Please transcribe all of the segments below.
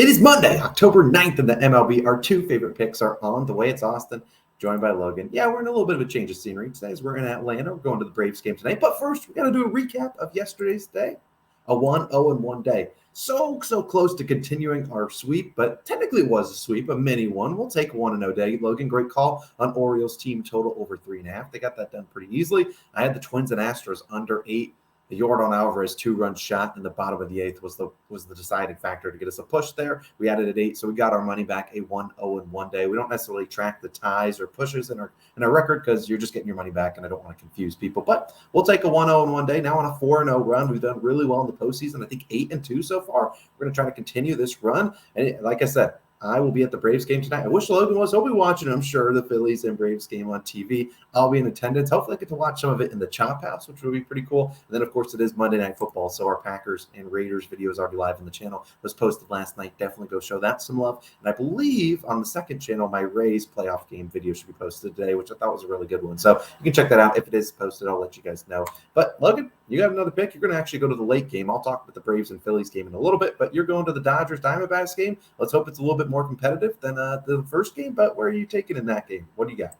It is Monday, October 9th in the MLB. Our two favorite picks are on the way. It's Austin, joined by Logan. Yeah, we're in a little bit of a change of scenery today as we're in Atlanta. We're going to the Braves game tonight. But first, we got to do a recap of yesterday's day. A 1-0-1 day. So close to continuing our sweep, but technically it was a sweep, a mini one. We'll take 1-0 day. Logan, great call on Orioles team total over 3.5. They got that done pretty easily. I had the Twins and Astros under 8. The Yordan Alvarez 2-run shot in the bottom of the 8th was the deciding factor to get us a push there. We added at 8, so we got our money back. A 1-0-1 day. We don't necessarily track the ties or pushes in our record because you're just getting your money back, and I don't want to confuse people. But we'll take a 1-0-1 day. Now on a 4-0 run, we've done really well in the postseason. I think 8-2 so far. We're going to try to continue this run, and like I said, I will be at the Braves game tonight. I wish Logan was. He'll be watching, I'm sure, the Phillies and Braves game on TV. I'll be in attendance. Hopefully I get to watch some of it in the Chop House, which will be pretty cool. And then, of course, it is Monday Night Football, so our Packers and Raiders video is already live on the channel. It was posted last night. Definitely go show that some love. And I believe on the second channel, my Rays playoff game video should be posted today, which I thought was a really good one. So you can check that out. If it is posted, I'll let you guys know. But, Logan, you got another pick. You're going to actually go to the late game. I'll talk about the Braves and Phillies game in a little bit, but you're going to the Dodgers-Diamondbacks game. Let's hope it's a little bit more competitive than the first game, but where are you taking in that game? What do you got?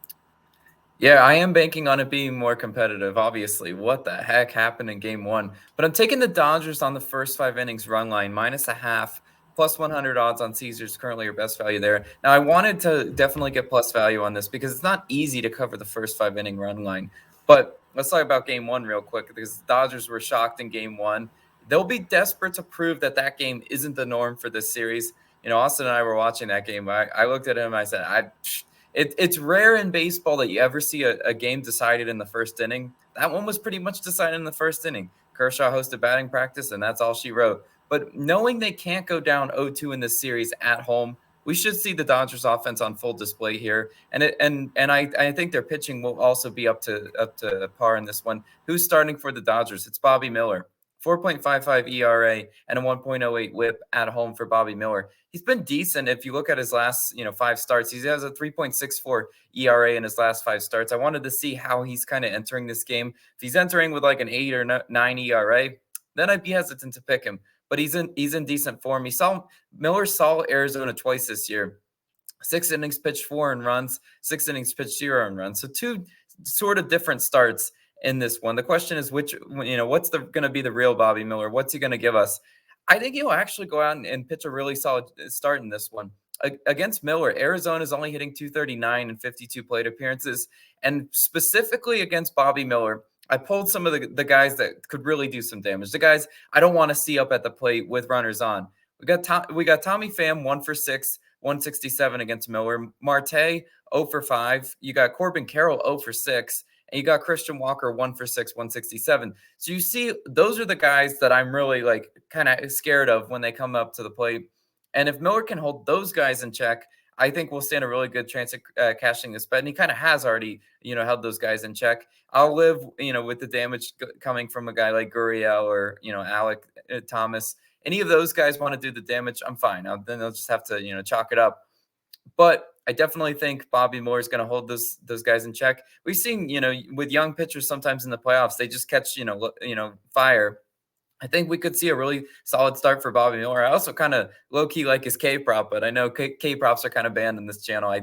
Yeah, I am banking on it being more competitive, obviously. What the heck happened in game one? But I'm taking the Dodgers on the first 5 innings run line, -0.5, plus 100 odds on Caesars, currently your best value there. Now, I wanted to definitely get plus value on this because it's not easy to cover the first 5 inning run line. But let's talk about game one real quick because the Dodgers were shocked in game one. They'll be desperate to prove that game isn't the norm for this series. You know, Austin and I were watching that game. I looked at him and I said, it's rare in baseball that you ever see a game decided in the first inning. That one was pretty much decided in the first inning. Kershaw hosted batting practice, and that's all she wrote. But knowing they can't go down 0-2 in this series at home, we should see the Dodgers offense on full display here. And I think their pitching will also be up to par in this one. Who's starting for the Dodgers? It's Bobby Miller. 4.55 ERA and a 1.08 whip at home for Bobby Miller. He's been decent. If you look at his last, 5 starts, he has a 3.64 ERA in his last 5 starts. I wanted to see how he's kind of entering this game. If he's entering with like an 8 or 9 ERA, then I'd be hesitant to pick him. But he's in decent form. Miller saw Arizona twice this year. 6 innings pitched, 4 earned runs. 6 innings pitched, 0 earned runs. So 2 sort of different starts in this one. The question is what's going to be the real Bobby Miller? What's he going to give us? I think he'll actually go out and pitch a really solid start in this one. Against Miller, Arizona is only hitting 239 in 52 plate appearances. And specifically against Bobby Miller, I pulled some of the guys that could really do some damage. The guys I don't want to see up at the plate with runners on. We got Tommy Pham, 1 for 6, 167 against Miller. Marte, 0 for 5. You got Corbin Carroll, 0 for 6. And you got Christian Walker, 1 for 6, 167. So you see, those are the guys that I'm really kind of scared of when they come up to the plate. And if Miller can hold those guys in check, I think we'll stand a really good chance of cashing this bet. And he kind of has already, held those guys in check. I'll live, with the damage coming from a guy like Gurriel or, Alec Thomas. Any of those guys want to do the damage, I'm fine. Then they'll just have to, chalk it up. But I definitely think Bobby Miller is going to hold those guys in check. We've seen, with young pitchers sometimes in the playoffs, they just catch, fire. I think we could see a really solid start for Bobby Miller. I also kind of low-key like his K-prop, but I know K-props are kind of banned in this channel. I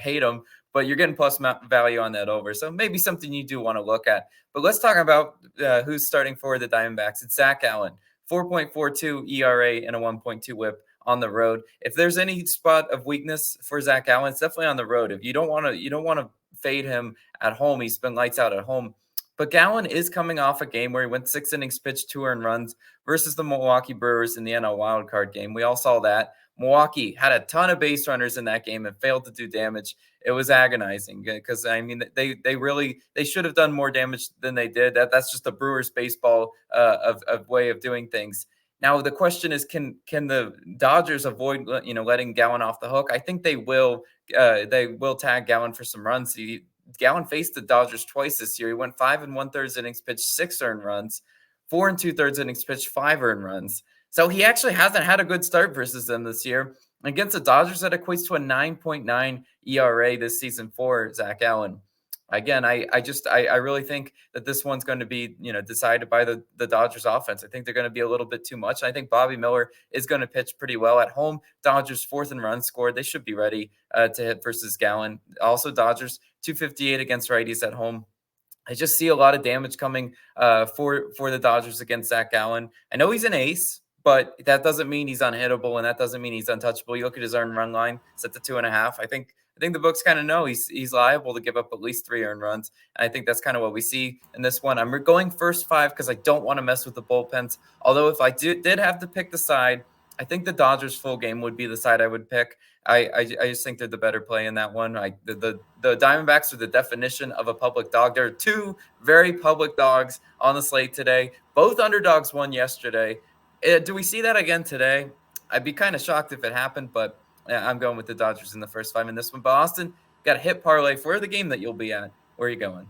hate them, but you're getting plus value on that over. So maybe something you do want to look at. But let's talk about who's starting for the Diamondbacks. It's Zach Allen, 4.42 ERA and a 1.2 whip on the road. If there's any spot of weakness for Zach Allen, it's definitely on the road. If you don't want to fade him at home, he's been lights out at home. But Gallen is coming off a game where he went 6 innings pitched, 2 earned runs versus the Milwaukee Brewers in the NL wildcard game. We all saw that. Milwaukee had a ton of base runners in that game and failed to do damage. It was agonizing because, they should have done more damage than they did. That's just the Brewers baseball of way of doing things. Now, the question is, can the Dodgers avoid, letting Gallen off the hook? I think they will. They will tag Gallen for some runs. Gallen faced the Dodgers twice this year. He went 5 1/3 innings pitched, 6 earned runs, 4 2/3 innings pitched, 5 earned runs. So he actually hasn't had a good start versus them this year. Against the Dodgers, that equates to a 9.9 ERA this season for Zach Allen. Again, I really think that this one's going to be, decided by the Dodgers offense. I think they're going to be a little bit too much. I think Bobby Miller is going to pitch pretty well at home. Dodgers fourth in runs scored. They should be ready to hit versus Gallen. Also, Dodgers 258 against righties at home. I just see a lot of damage coming for the Dodgers against Zach Gallen. I know he's an ace, but that doesn't mean he's unhittable, and that doesn't mean he's untouchable. You look at his earned run line, set to 2.5. I think the books kind of know he's liable to give up at least 3 earned runs. And I think that's kind of what we see in this one. I'm going first 5 because I don't want to mess with the bullpens. Although if I did have to pick the side, I think the Dodgers full game would be the side I would pick. I just think they're the better play in that one. The Diamondbacks are the definition of a public dog. There are 2 very public dogs on the slate today. Both underdogs won yesterday. Do we see that again today? I'd be kind of shocked if it happened, but I'm going with the Dodgers in the first 5 in this one. But Austin, got a hit parlay for the game that you'll be at. Where are you going?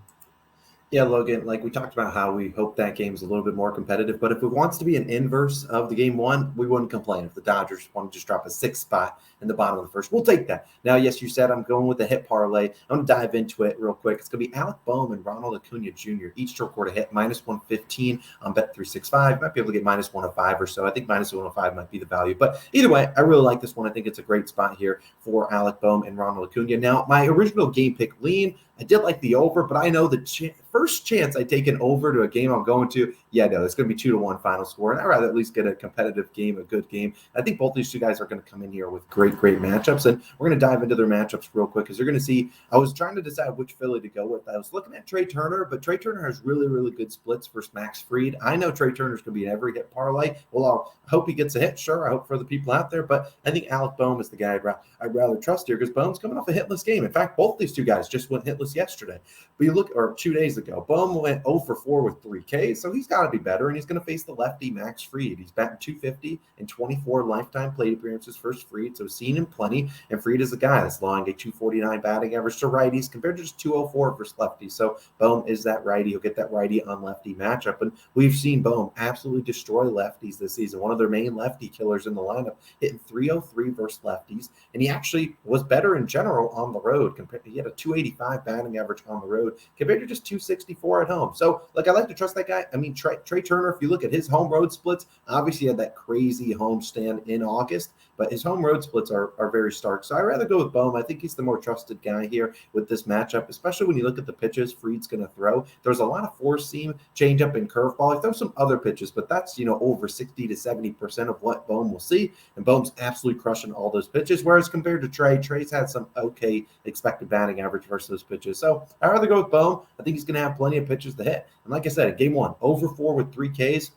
Yeah, Logan, like we talked about how we hope that game's a little bit more competitive, but if it wants to be an inverse of the game one, we wouldn't complain. If the Dodgers want to just drop a 6th spot in the bottom of the first, we'll take that. Now, yes, you said I'm going with the hit parlay. I'm going to dive into it real quick. It's going to be Alec Bohm and Ronald Acuna Jr. each to record a hit, -115 on Bet365. Might be able to get -105 or so. I think -105 might be the value. But either way, I really like this one. I think it's a great spot here for Alec Bohm and Ronald Acuna. Now, my original game pick lean, I did like the over, but I know the first chance I take an over to a game I'm going to, it's going to be 2-1 final score. And I'd rather at least get a competitive game, a good game. I think both these 2 guys are going to come in here with great matchups. And we're going to dive into their matchups real quick because you're going to see, I was trying to decide which Philly to go with. I was looking at Trey Turner, but Trey Turner has really, really good splits versus Max Fried. I know Trey Turner's going to be in every hit parlay. Well, I hope he gets a hit. Sure, I hope for the people out there. But I think Alec Bohm is the guy I'd rather trust here because Bohm's coming off a hitless game. In fact, both these 2 guys just went hitless yesterday. But you look, or 2 days ago, Bohm went 0 for 4 with 3 Ks, so he's got to be better, and he's going to face the lefty Max Fried. He's batting 250 in 24 lifetime plate appearances versus Fried, so seen him plenty, and Fried is a guy that's allowing a 249 batting average to righties compared to just 204 versus lefties. So Bohm is that righty. He'll get that righty on lefty matchup, and we've seen Bohm absolutely destroy lefties this season. One of their main lefty killers in the lineup, hitting 303 versus lefties, and he actually was better in general on the road. He had a 285 batting average on the road compared to just 264 at home. So, I like to trust that guy. I mean, Trey Turner, if you look at his home road splits, obviously he had that crazy homestand in August, but his home road splits are very stark. So I'd rather go with Bohm. I think he's the more trusted guy here with this matchup, especially when you look at the pitches Fried's going to throw. There's a lot of four-seam, changeup, and curveball. He throws some other pitches, but that's, over 60 to 70% of what Bohm will see, and Bohm's absolutely crushing all those pitches, whereas compared to Trey's had some okay expected batting average versus those pitches. So I'd rather go with Bohm. I think he's going to have plenty of pitches to hit. And like I said, in game one, 0-4 with 3 Ks.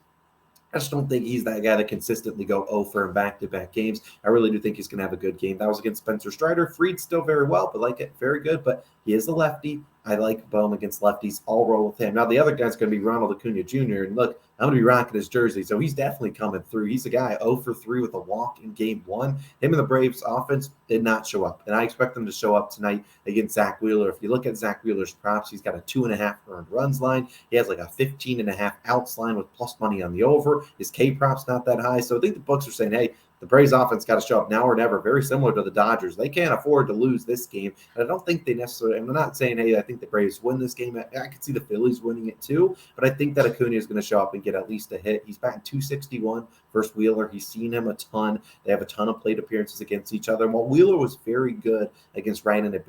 I just don't think he's that guy that consistently go 0-for in back-to-back games. I really do think he's going to have a good game. That was against Spencer Strider. Fried still very well, but very good. But he is a lefty. I like Bohm against lefties. I'll roll with him. Now, the other guy's going to be Ronald Acuna Jr. And look, I'm going to be rocking his jersey, so he's definitely coming through. He's a guy 0-for-3 with a walk in game one. Him and the Braves offense did not show up, and I expect them to show up tonight against Zach Wheeler. If you look at Zach Wheeler's props, he's got a 2.5 earned runs line. He has a 15.5 outs line with plus money on the over. His K prop's not that high, so I think the books are saying, hey, the Braves offense got to show up now or never, very similar to the Dodgers. They can't afford to lose this game. And I don't think they necessarily, I'm not saying, hey, I think the Braves win this game. I could see the Phillies winning it too, but I think that Acuna is going to show up and get at least a hit. He's batting 261 versus Wheeler. He's seen him a ton. They have a ton of plate appearances against each other. And while Wheeler was very good against right-handed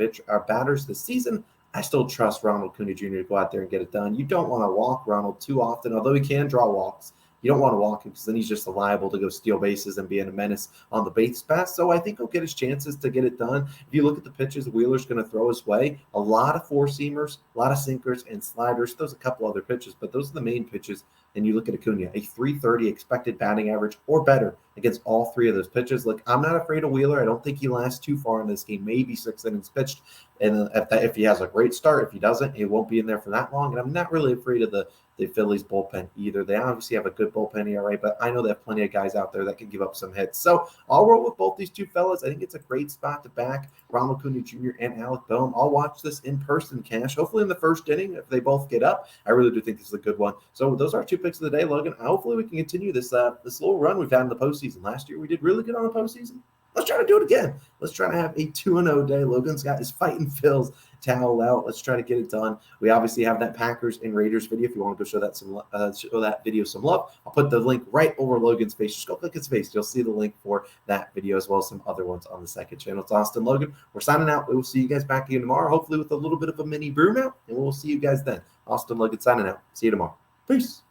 batters this season, I still trust Ronald Acuna Jr. to go out there and get it done. You don't want to walk Ronald too often, although he can draw walks. You don't want to walk him because then he's just liable to go steal bases and be a menace on the base pass. So I think he'll get his chances to get it done. If you look at the pitches Wheeler's going to throw his way, a lot of four-seamers, a lot of sinkers and sliders. There's a couple other pitches, but those are the main pitches. And you look at Acuna, a 330 expected batting average or better against all three of those pitches. Look, I'm not afraid of Wheeler. I don't think he lasts too far in this game, maybe 6 innings pitched. And if he has a great start, if he doesn't, he won't be in there for that long. And I'm not really afraid of the Phillies bullpen either. They obviously have a good bullpen ERA, but I know they have plenty of guys out there that can give up some hits. So I'll roll with both these two fellas. I think it's a great spot to back Ronald Acuna Jr. and Alec Bohm. I'll watch this in person, Cash. Hopefully in the first inning, if they both get up. I really do think this is a good one. So those are our 2 picks of the day, Logan. Hopefully we can continue this little run we've had in the postseason. Last year we did really good on the postseason. Let's try to do it again. Let's try to have a 2-0 day. Logan's got his fighting Phil's towel out. Let's try to get it done. We obviously have that Packers and Raiders video. If you want to go show that video some love, I'll put the link right over Logan's face. Just go click his face. You'll see the link for that video as well as some other ones on the second channel. It's Austin Logan. We're signing out. We will see you guys back again tomorrow, hopefully with a little bit of a mini brew out, and we'll see you guys then. Austin Logan signing out. See you tomorrow. Peace.